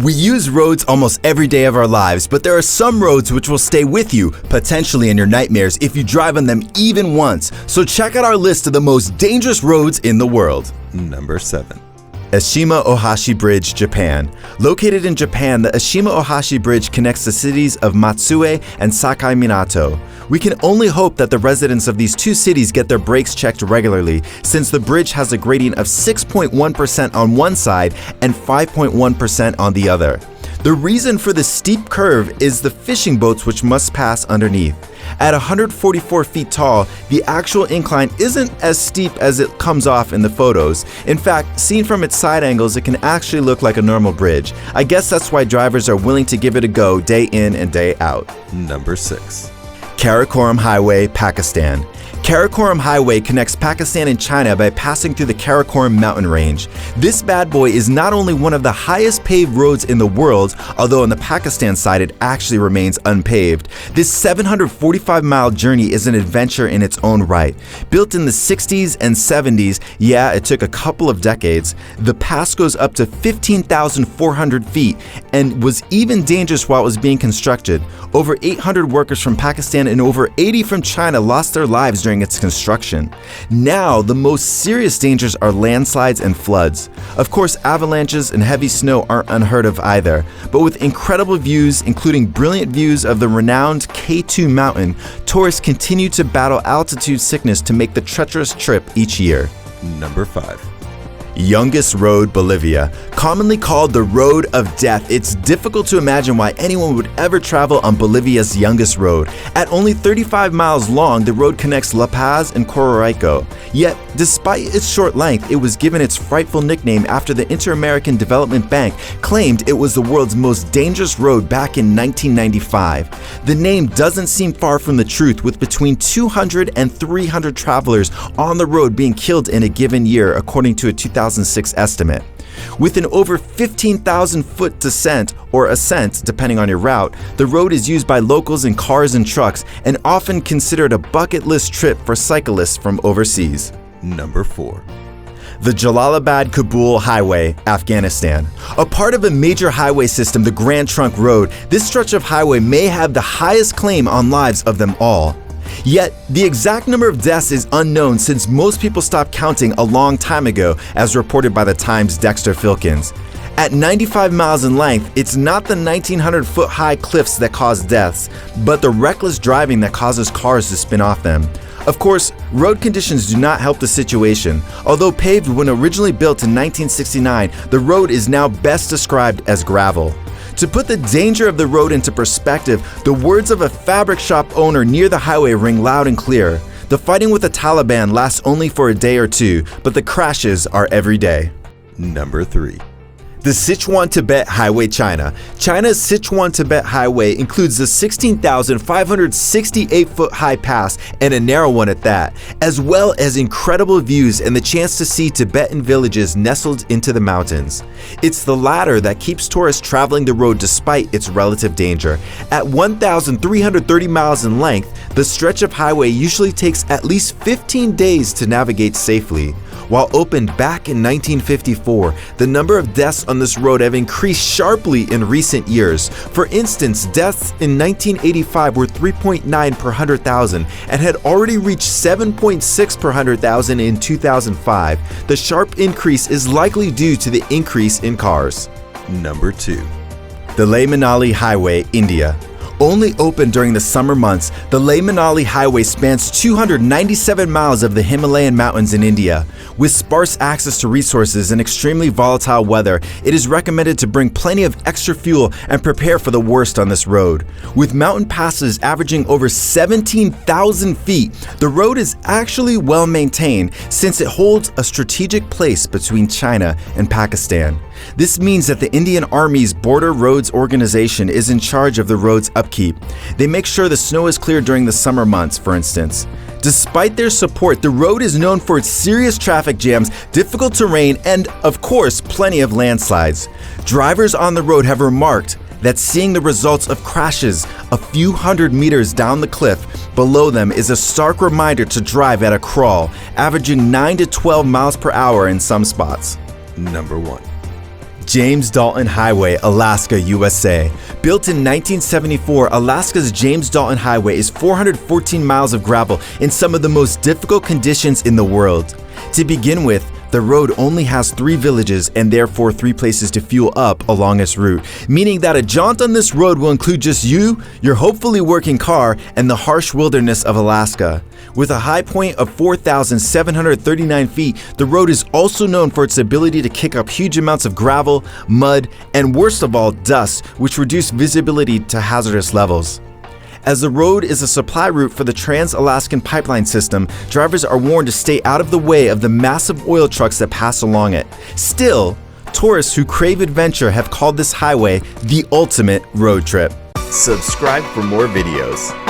We use roads almost every day of our lives, but there are some roads which will stay with you, potentially in your nightmares, if you drive on them even once. So check out our list of the most dangerous roads in the world. Number 7. Ashima Ohashi Bridge, Japan. Located in Japan, the Ashima Ohashi Bridge connects the cities of Matsue and Sakai Minato. We can only hope that the residents of these two cities get their brakes checked regularly, since the bridge has a gradient of 6.1% on one side and 5.1% on the other. The reason for the steep curve is the fishing boats which must pass underneath. At 144 feet tall, the actual incline isn't as steep as it comes off in the photos. In fact, seen from its side angles, it can actually look like a normal bridge. I guess that's why drivers are willing to give it a go day in and day out. Number 6. Karakoram Highway, Pakistan. Karakoram Highway connects Pakistan and China by passing through the Karakoram mountain range. This bad boy is not only one of the highest paved roads in the world, although on the Pakistan side it actually remains unpaved. This 745-mile journey is an adventure in its own right. Built in the 60s and 70s, yeah, it took a couple of decades, the pass goes up to 15,400 feet and was even dangerous while it was being constructed. Over 800 workers from Pakistan and over 80 from China lost their lives during its construction. Now, the most serious dangers are landslides and floods. Of course, avalanches and heavy snow aren't unheard of either, but with incredible views, including brilliant views of the renowned K2 mountain, tourists continue to battle altitude sickness to make the treacherous trip each year. Number 5. Youngest Road, Bolivia. Commonly called the Road of Death, it's difficult to imagine why anyone would ever travel on Bolivia's youngest road. At only 35 miles long, the road connects La Paz and Cororaico. Yet, despite its short length, it was given its frightful nickname after the Inter-American Development Bank claimed it was the world's most dangerous road back in 1995. The name doesn't seem far from the truth, with between 200 and 300 travelers on the road being killed in a given year, according to a 2006 estimate. With an over 15,000-foot descent or ascent, depending on your route, the road is used by locals in cars and trucks and often considered a bucket list trip for cyclists from overseas. Number 4. The Jalalabad-Kabul Highway, Afghanistan. A part of a major highway system, the Grand Trunk Road, this stretch of highway may have the highest claim on lives of them all. Yet, the exact number of deaths is unknown since most people stopped counting a long time ago, as reported by the Times' Dexter Filkins. At 95 miles in length, it's not the 1,900-foot high cliffs that cause deaths, but the reckless driving that causes cars to spin off them. Of course, road conditions do not help the situation. Although paved when originally built in 1969, the road is now best described as gravel. To put the danger of the road into perspective, the words of a fabric shop owner near the highway ring loud and clear. The fighting with the Taliban lasts only for a day or two, but the crashes are every day. Number 3. The Sichuan-Tibet Highway, China. China's Sichuan-Tibet Highway includes the 16,568-foot high pass, and a narrow one at that, as well as incredible views and the chance to see Tibetan villages nestled into the mountains. It's the latter that keeps tourists traveling the road despite its relative danger. At 1,330 miles in length, the stretch of highway usually takes at least 15 days to navigate safely. While opened back in 1954, the number of deaths on this road have increased sharply in recent years. For instance, deaths in 1985 were 3.9 per 100,000 and had already reached 7.6 per 100,000 in 2005. The sharp increase is likely due to the increase in cars. Number 2. The Leh-Manali Highway, India. Only open during the summer months, the Leh-Manali Highway spans 297 miles of the Himalayan mountains in India. With sparse access to resources and extremely volatile weather, it is recommended to bring plenty of extra fuel and prepare for the worst on this road. With mountain passes averaging over 17,000 feet, the road is actually well maintained since it holds a strategic place between China and Pakistan. This means that the Indian Army's Border Roads Organization is in charge of the road's upkeep. They make sure the snow is cleared during the summer months, for instance. Despite their support, the road is known for its serious traffic jams, difficult terrain, and, of course, plenty of landslides. Drivers on the road have remarked that seeing the results of crashes a few hundred meters down the cliff below them is a stark reminder to drive at a crawl, averaging 9 to 12 miles per hour in some spots. Number 1. James Dalton Highway, Alaska, USA. Built in 1974, Alaska's James Dalton Highway is 414 miles of gravel in some of the most difficult conditions in the world. To begin with, the road only has 3 villages and therefore 3 places to fuel up along its route, meaning that a jaunt on this road will include just you, your hopefully working car, and the harsh wilderness of Alaska. With a high point of 4,739 feet, the road is also known for its ability to kick up huge amounts of gravel, mud, and worst of all, dust, which reduce visibility to hazardous levels. As the road is a supply route for the Trans-Alaskan Pipeline System, drivers are warned to stay out of the way of the massive oil trucks that pass along it. Still, tourists who crave adventure have called this highway the ultimate road trip. Subscribe for more videos.